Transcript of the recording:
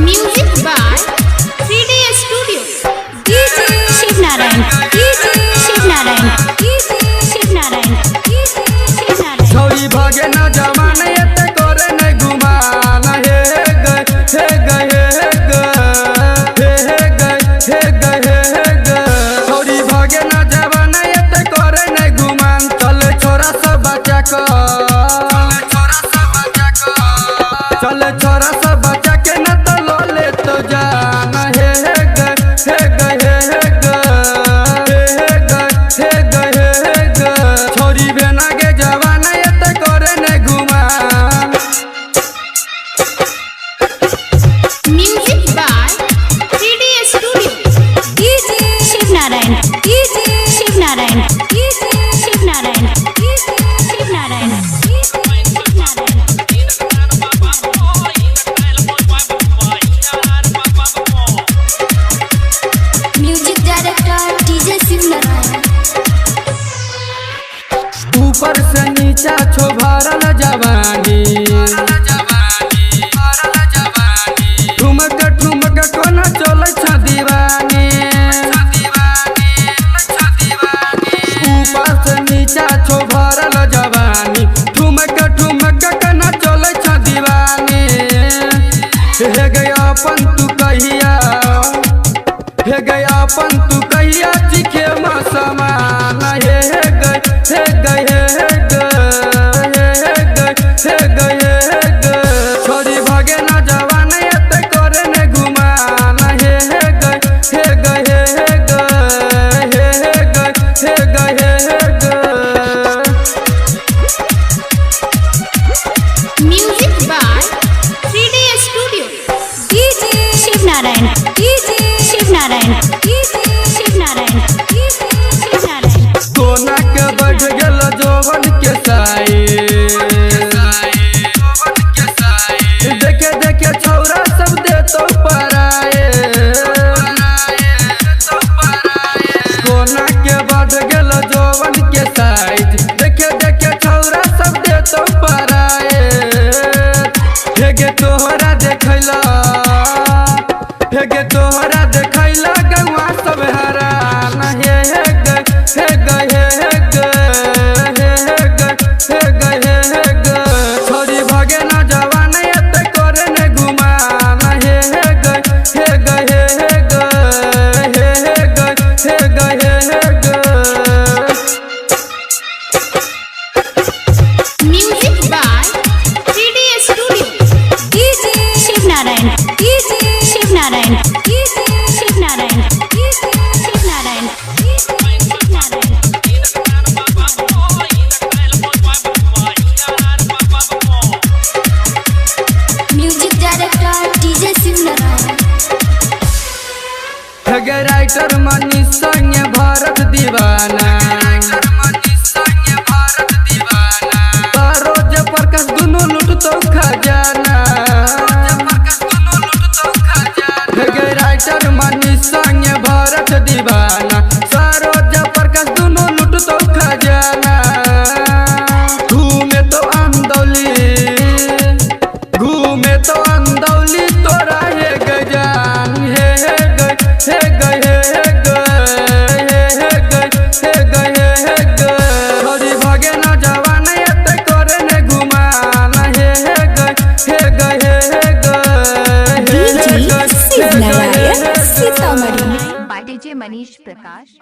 Music by 3D Studio. DJ Shiv Narayan. DJ Shiv Narayan. DJ Shiv Narayan. DJ Shiv Narayan. छोरी भागे ना जमाने ते करे न गुमान हे गए हे गए हे गए हे गए हे गए छोरी भागे ना जमाने ते करे न गुमान चल छोरा सब बच्चा को चल छोरा सब बच्चा के न तो लो ले तो जान हे गए हे गए हे गए हे गए हे गए छोरी बेना के जवान ते करे न गुमान Music by 3D Studio. DJ Shiv Narayan. DJ Shiv Narayan. DJ Shiv Narayan. DJ Shiv Narayan. Music director DJ Shiv Narayan. ऊपर से नीचा छो भरल जवानी ठुमक ठुमक कोना चले छ दीवानी ऊपर से नीचा छो भरल जवानी ठुमक ठुमक कोना चले छ दीवानी हे गया अपन तू कहिया हे गया अपन तू कहिया चिखे मा समान हे गए हे गए हे गए छोरी भागे ना जवान ते करे न गुमान हे गए हे गए हे गए हे गए Music by 3D Studio. DJ Shiv Narayan. DJ Shiv Narayan. DJ Shiv Narayan. DJ Shiv Narayan. कोना के बढ़ गेल जौवन के साई देखे देखे छौरा सब दे तो पराए कोना के बढ़ गेल जौवन के साइज देखे देखे छौरा सब दे तो पराए हे गे तोहरा देखैला हे गे तोहरा देखैला गौआ सब हरान हे गए हे गए हे गए छोरी भागे ना जवान ते करे न गुमान हे गए हे गए हे गए Music by 3D Studio. DJ Shiv Narayan. DJ Shiv Narayan. DJ Shiv Narayan. DJ Shiv Narayan. DJ Shiv Narayan. Music director DJ Shiv Narayan. हे राइटर मनीष संग भारत दीवाना रोज प्रकाश दुनू लुटतो खजाना हे राइटर मनीष संग भारत दीवाना सरोज प्रकाश दुनू लुटतो खजाना घूमे तो अंदौली तोरा हे गजान हे गए हे गए हे गए छोरी भागे ना जवान ते करे न गुमान हे गए हे गए DJ Shiv Narayan. Sitamarhi. by DJ Manish Prakash.